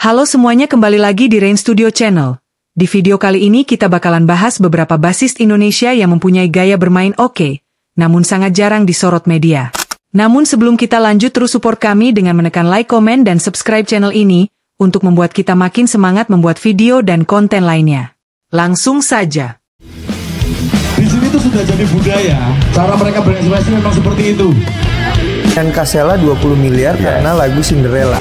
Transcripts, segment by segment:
Halo semuanya, kembali lagi di Rain Studio Channel. Di video kali ini kita bakalan bahas beberapa bassist Indonesia yang mempunyai gaya bermain oke, namun sangat jarang disorot media. Namun sebelum kita lanjut, terus support kami dengan menekan like, komen, dan subscribe channel ini, untuk membuat kita makin semangat membuat video dan konten lainnya. Langsung saja. Di sini tuh sudah jadi budaya, cara mereka berekspresi memang seperti itu. Dan Kasela 20 miliar karena lagu Cinderella.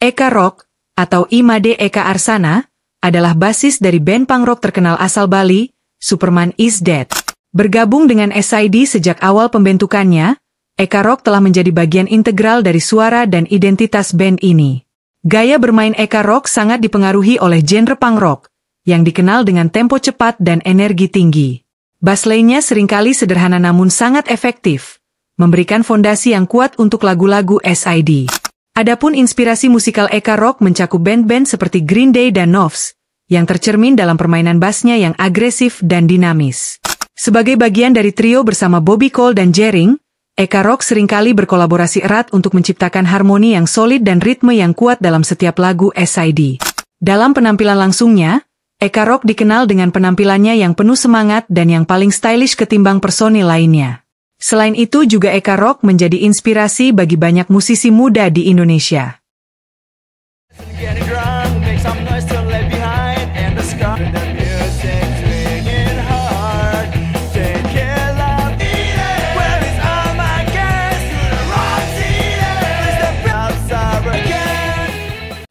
Eka Rock, atau Imade Eka Arsana, adalah bassis dari band punk rock terkenal asal Bali, Superman Is Dead. Bergabung dengan SID sejak awal pembentukannya, Eka Rock telah menjadi bagian integral dari suara dan identitas band ini. Gaya bermain Eka Rock sangat dipengaruhi oleh genre punk rock, yang dikenal dengan tempo cepat dan energi tinggi. Bass line-nya seringkali sederhana namun sangat efektif, memberikan fondasi yang kuat untuk lagu-lagu SID. Adapun inspirasi musikal Eka Rock mencakup band-band seperti Green Day dan Novs, yang tercermin dalam permainan bassnya yang agresif dan dinamis. Sebagai bagian dari trio bersama Bobby Cole dan Jering, Eka Rock seringkali berkolaborasi erat untuk menciptakan harmoni yang solid dan ritme yang kuat dalam setiap lagu SID. Dalam penampilan langsungnya, Eka Rock dikenal dengan penampilannya yang penuh semangat dan yang paling stylish ketimbang personil lainnya. Selain itu juga Eka Rock menjadi inspirasi bagi banyak musisi muda di Indonesia.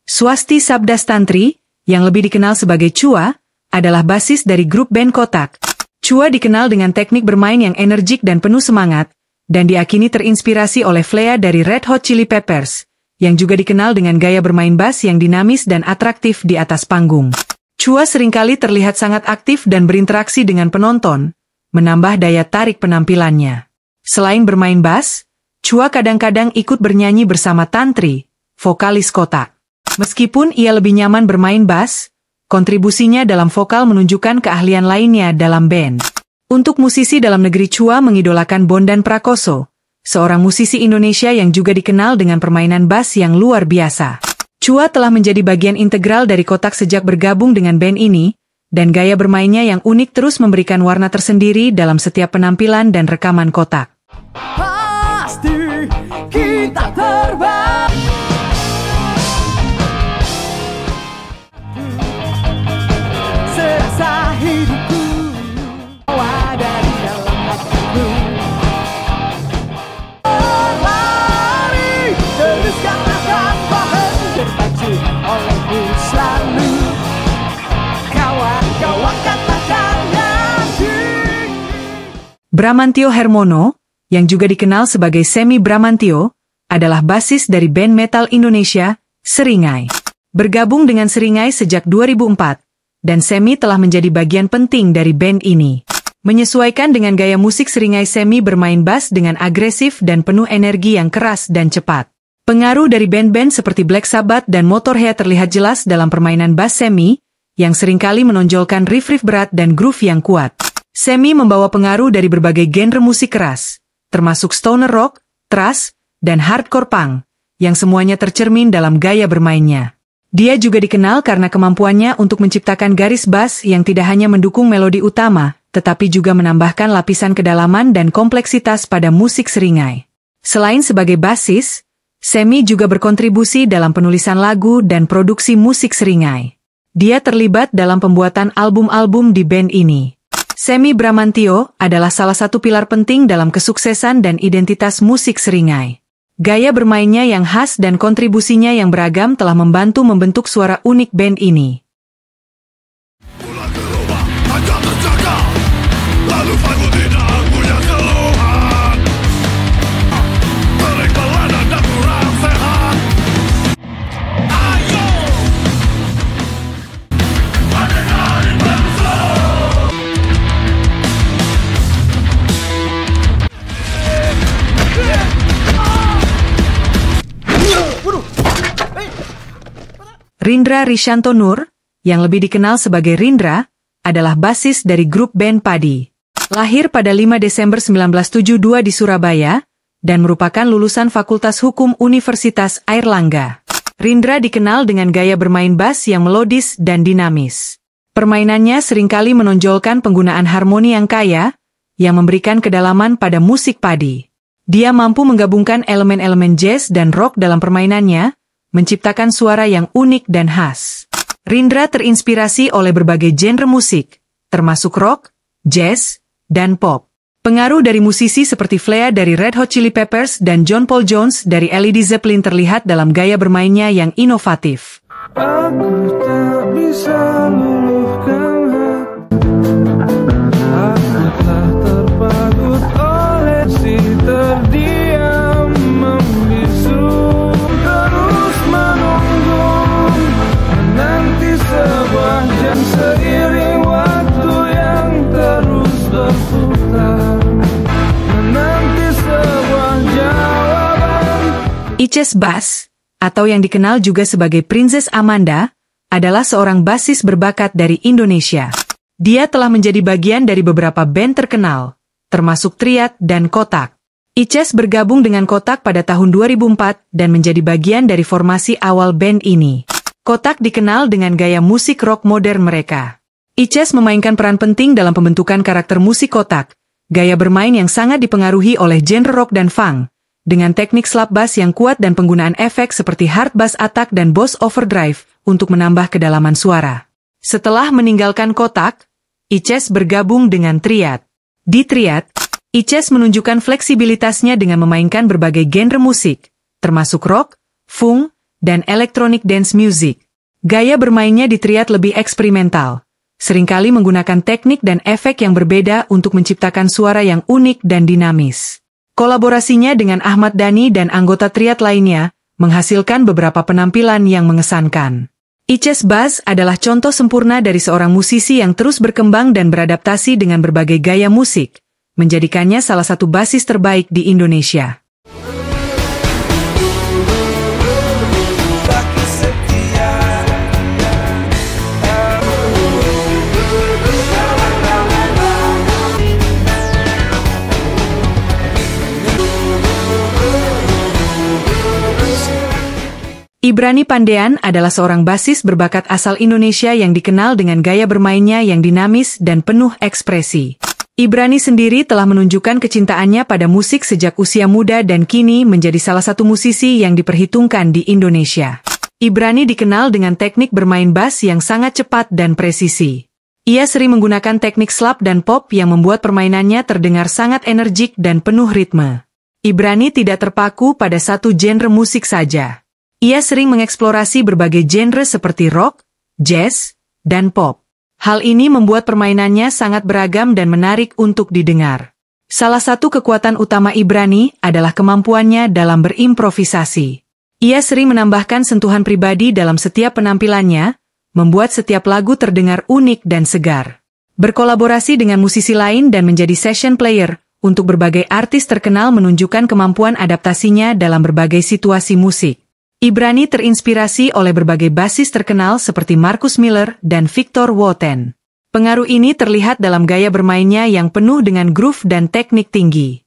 Swasti Sabdastantri, yang lebih dikenal sebagai Chua, adalah bassis dari grup band Kotak. Chua dikenal dengan teknik bermain yang energik dan penuh semangat, dan diakini terinspirasi oleh Flea dari Red Hot Chili Peppers, yang juga dikenal dengan gaya bermain bass yang dinamis dan atraktif di atas panggung. Chua seringkali terlihat sangat aktif dan berinteraksi dengan penonton, menambah daya tarik penampilannya. Selain bermain bass, Chua kadang-kadang ikut bernyanyi bersama Tantri, vokalis Kotak. Meskipun ia lebih nyaman bermain bass, kontribusinya dalam vokal menunjukkan keahlian lainnya dalam band. Untuk musisi dalam negeri, Chua mengidolakan Bondan Prakoso, seorang musisi Indonesia yang juga dikenal dengan permainan bass yang luar biasa. Chua telah menjadi bagian integral dari Kotak sejak bergabung dengan band ini, dan gaya bermainnya yang unik terus memberikan warna tersendiri dalam setiap penampilan dan rekaman Kotak. Pasti kita terbang. Serasa hidupku ada di dalam hatiku. Berlari teruskanlah tanpa henti, terpacu olehmu selalu. Kawan-kawan katakan nanti. Bramantio Hermono, yang juga dikenal sebagai Semi Bramantio, adalah bassis dari band metal Indonesia, Seringai. Bergabung dengan Seringai sejak 2004, dan Semi telah menjadi bagian penting dari band ini. Menyesuaikan dengan gaya musik Seringai, Semi bermain bass dengan agresif dan penuh energi yang keras dan cepat. Pengaruh dari band-band seperti Black Sabbath dan Motorhead terlihat jelas dalam permainan bass Semi, yang seringkali menonjolkan riff-riff berat dan groove yang kuat. Semi membawa pengaruh dari berbagai genre musik keras, termasuk stoner rock, thrash, dan hardcore punk, yang semuanya tercermin dalam gaya bermainnya. Dia juga dikenal karena kemampuannya untuk menciptakan garis bass yang tidak hanya mendukung melodi utama, tetapi juga menambahkan lapisan kedalaman dan kompleksitas pada musik Seringai. Selain sebagai bassis, Semi juga berkontribusi dalam penulisan lagu dan produksi musik Seringai. Dia terlibat dalam pembuatan album-album di band ini. Semi Bramantio adalah salah satu pilar penting dalam kesuksesan dan identitas musik Seringai. Gaya bermainnya yang khas dan kontribusinya yang beragam telah membantu membentuk suara unik band ini. Rindra Rishanto Nur, yang lebih dikenal sebagai Rindra, adalah basis dari grup band Padi. Lahir pada 5 Desember 1972 di Surabaya, dan merupakan lulusan Fakultas Hukum Universitas Airlangga. Rindra dikenal dengan gaya bermain bass yang melodis dan dinamis. Permainannya seringkali menonjolkan penggunaan harmoni yang kaya, yang memberikan kedalaman pada musik Padi. Dia mampu menggabungkan elemen-elemen jazz dan rock dalam permainannya, menciptakan suara yang unik dan khas. Rindra terinspirasi oleh berbagai genre musik, termasuk rock, jazz, dan pop. Pengaruh dari musisi seperti Flea dari Red Hot Chili Peppers dan John Paul Jones dari Led Zeppelin terlihat dalam gaya bermainnya yang inovatif. Aku tak bisa meluluhkan hati, aku telah terpagut oleh si terdiam membisu, terus menunggu, menanti sebuah jam seiring waktu yang terus berputar, menanti sebuah jawaban. Ices Bass, atau yang dikenal juga sebagai Princess Amanda, adalah seorang bassis berbakat dari Indonesia. Dia telah menjadi bagian dari beberapa band terkenal, termasuk Triad dan Kotak. Ices bergabung dengan Kotak pada tahun 2004 dan menjadi bagian dari formasi awal band ini. Kotak dikenal dengan gaya musik rock modern mereka. Ices memainkan peran penting dalam pembentukan karakter musik Kotak, gaya bermain yang sangat dipengaruhi oleh genre rock dan funk, dengan teknik slap bass yang kuat dan penggunaan efek seperti hard bass attack dan boss overdrive untuk menambah kedalaman suara. Setelah meninggalkan Kotak, Ices bergabung dengan Triad. Di Triad, Ices menunjukkan fleksibilitasnya dengan memainkan berbagai genre musik, termasuk rock, funk, dan electronic dance music. Gaya bermainnya di Triad lebih eksperimental, seringkali menggunakan teknik dan efek yang berbeda untuk menciptakan suara yang unik dan dinamis. Kolaborasinya dengan Ahmad Dhani dan anggota Triad lainnya menghasilkan beberapa penampilan yang mengesankan. Ices Bass adalah contoh sempurna dari seorang musisi yang terus berkembang dan beradaptasi dengan berbagai gaya musik, menjadikannya salah satu bassis terbaik di Indonesia. Ibrani Pandean adalah seorang bassis berbakat asal Indonesia yang dikenal dengan gaya bermainnya yang dinamis dan penuh ekspresi. Ibrani sendiri telah menunjukkan kecintaannya pada musik sejak usia muda dan kini menjadi salah satu musisi yang diperhitungkan di Indonesia. Ibrani dikenal dengan teknik bermain bass yang sangat cepat dan presisi. Ia sering menggunakan teknik slap dan pop yang membuat permainannya terdengar sangat energik dan penuh ritme. Ibrani tidak terpaku pada satu genre musik saja. Ia sering mengeksplorasi berbagai genre seperti rock, jazz, dan pop. Hal ini membuat permainannya sangat beragam dan menarik untuk didengar. Salah satu kekuatan utama Ibrani adalah kemampuannya dalam berimprovisasi. Ia sering menambahkan sentuhan pribadi dalam setiap penampilannya, membuat setiap lagu terdengar unik dan segar. Berkolaborasi dengan musisi lain dan menjadi session player untuk berbagai artis terkenal menunjukkan kemampuan adaptasinya dalam berbagai situasi musik. Ibrani terinspirasi oleh berbagai bassis terkenal seperti Marcus Miller dan Victor Wooten. Pengaruh ini terlihat dalam gaya bermainnya yang penuh dengan groove dan teknik tinggi.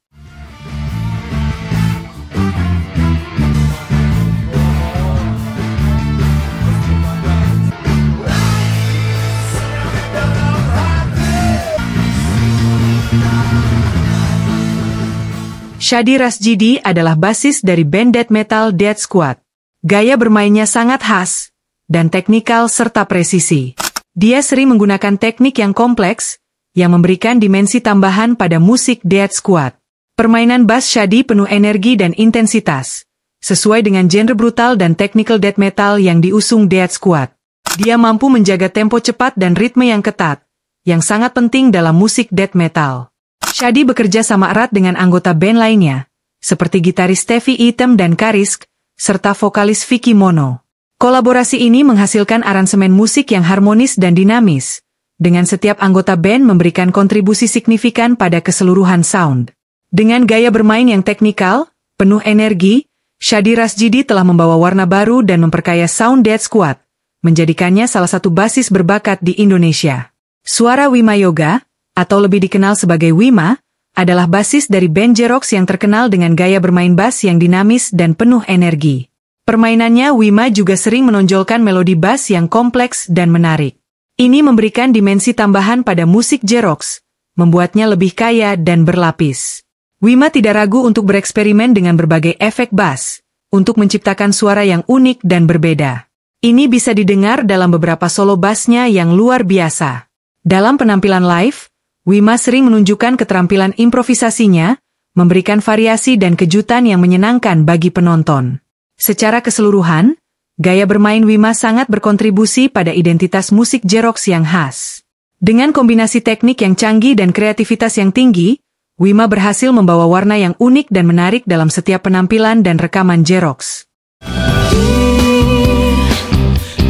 Shadi Rasjidi adalah bassis dari band death metal Death Squad. Gaya bermainnya sangat khas, dan teknikal serta presisi. Dia sering menggunakan teknik yang kompleks, yang memberikan dimensi tambahan pada musik Death Squad. Permainan bass Shadi penuh energi dan intensitas, sesuai dengan genre brutal dan technical death metal yang diusung Death Squad. Dia mampu menjaga tempo cepat dan ritme yang ketat, yang sangat penting dalam musik death metal. Shadi bekerja sama erat dengan anggota band lainnya, seperti gitaris Stevie Item dan Karisk, serta vokalis Vicky Mono. Kolaborasi ini menghasilkan aransemen musik yang harmonis dan dinamis, dengan setiap anggota band memberikan kontribusi signifikan pada keseluruhan sound. Dengan gaya bermain yang teknikal, penuh energi, Shadi Rasjidi telah membawa warna baru dan memperkaya sound Death Squad, menjadikannya salah satu basis berbakat di Indonesia. Suara Wima Yoga, atau lebih dikenal sebagai Wima, adalah basis dari band J-Rocks yang terkenal dengan gaya bermain bass yang dinamis dan penuh energi. Permainannya, Wima juga sering menonjolkan melodi bass yang kompleks dan menarik. Ini memberikan dimensi tambahan pada musik J-Rocks, membuatnya lebih kaya dan berlapis. Wima tidak ragu untuk bereksperimen dengan berbagai efek bass, untuk menciptakan suara yang unik dan berbeda. Ini bisa didengar dalam beberapa solo bassnya yang luar biasa. Dalam penampilan live, Wima sering menunjukkan keterampilan improvisasinya, memberikan variasi dan kejutan yang menyenangkan bagi penonton. Secara keseluruhan, gaya bermain Wima sangat berkontribusi pada identitas musik J-Rocks yang khas. Dengan kombinasi teknik yang canggih dan kreativitas yang tinggi, Wima berhasil membawa warna yang unik dan menarik dalam setiap penampilan dan rekaman J-Rocks.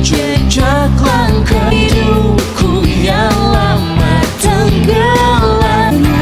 Jejak langkah hidupku yang lama tenggelam lagi.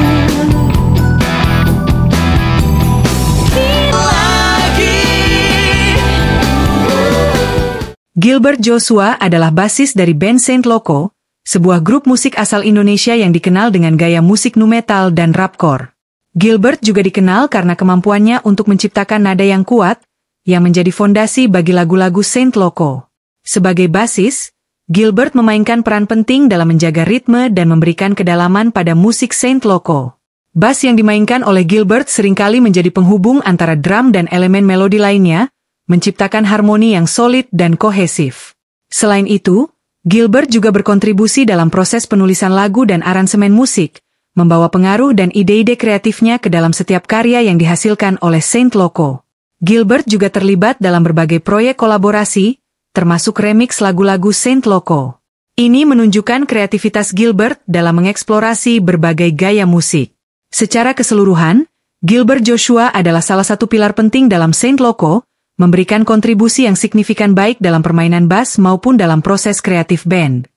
Gilbert Joshua adalah basis dari band Saint Loco, sebuah grup musik asal Indonesia yang dikenal dengan gaya musik nu metal dan rapcore. Gilbert juga dikenal karena kemampuannya untuk menciptakan nada yang kuat, yang menjadi fondasi bagi lagu-lagu Saint Loco. Sebagai basis, Gilbert memainkan peran penting dalam menjaga ritme dan memberikan kedalaman pada musik Saint Loco. Bass yang dimainkan oleh Gilbert seringkali menjadi penghubung antara drum dan elemen melodi lainnya, menciptakan harmoni yang solid dan kohesif. Selain itu, Gilbert juga berkontribusi dalam proses penulisan lagu dan aransemen musik, membawa pengaruh dan ide-ide kreatifnya ke dalam setiap karya yang dihasilkan oleh Saint Loco. Gilbert juga terlibat dalam berbagai proyek kolaborasi, termasuk remix lagu-lagu Saint Loco. Ini menunjukkan kreativitas Gilbert dalam mengeksplorasi berbagai gaya musik. Secara keseluruhan, Gilbert Joshua adalah salah satu pilar penting dalam Saint Loco, memberikan kontribusi yang signifikan baik dalam permainan bass maupun dalam proses kreatif band.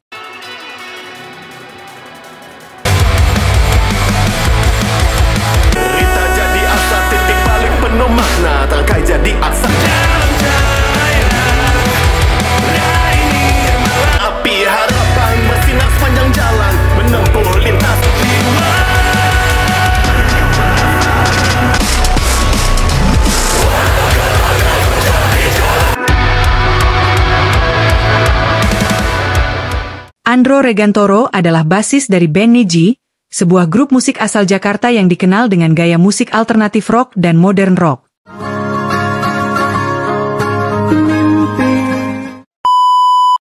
Kita jadi asa titik balik penuh makna, tangkai jadi aksa. Api harapan bersinar sepanjang jalan, menempuh lintas jiwa. Andro Regantoro adalah basis dari band Niji, sebuah grup musik asal Jakarta yang dikenal dengan gaya musik alternatif rock dan modern rock.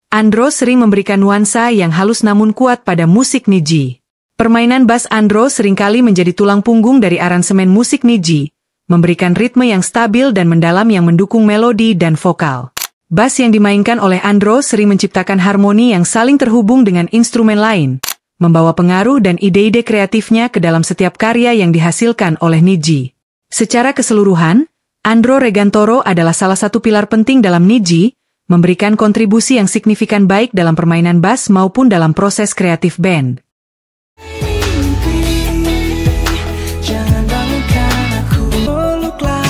Andro sering memberikan nuansa yang halus namun kuat pada musik Niji. Permainan bass Andro seringkali menjadi tulang punggung dari aransemen musik Niji, memberikan ritme yang stabil dan mendalam yang mendukung melodi dan vokal. Bass yang dimainkan oleh Andro sering menciptakan harmoni yang saling terhubung dengan instrumen lain, membawa pengaruh dan ide-ide kreatifnya ke dalam setiap karya yang dihasilkan oleh Niji. Secara keseluruhan, Andro Regantoro adalah salah satu pilar penting dalam Niji, memberikan kontribusi yang signifikan baik dalam permainan bass maupun dalam proses kreatif band. Jangan bangunkan aku, peluklah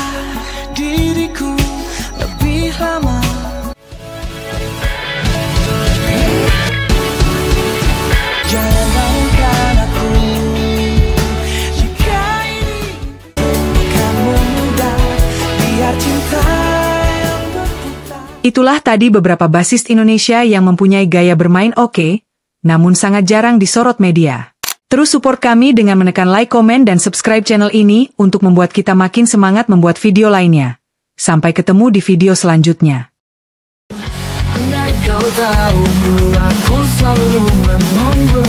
diriku lebih lama. Jangan bangunkan aku, jika ini bukan mudah, biar cinta yang berputar. Itulah tadi beberapa bassist Indonesia yang mempunyai gaya bermain oke, namun sangat jarang disorot media. Terus support kami dengan menekan like, komen, dan subscribe channel ini untuk membuat kita makin semangat membuat video lainnya. Sampai ketemu di video selanjutnya. Andai kau tahu, aku selalu menunggu,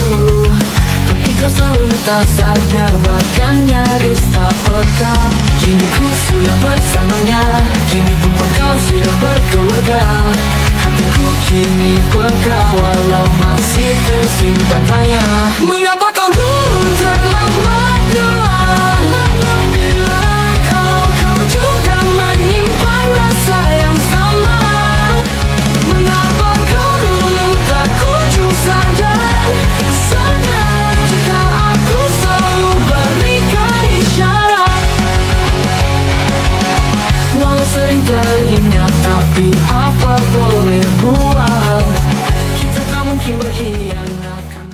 tapi kau selalu tak sadar, bahkan nyaris tak peka. Kini ku sudah bersamanya, kini pun kau sudah berkeluarga. Hatiku kini peka, walau masih tersimpan tanya, mengapa kau dulu terlambat doa? Bila kau juga menyimpan rasa yang sama, mengapa kau dulu tak kunjung sadar? Sadar jika aku selalu berikan isyarat, walau sering teringat, tapi apa boleh buat. makin berkhianat.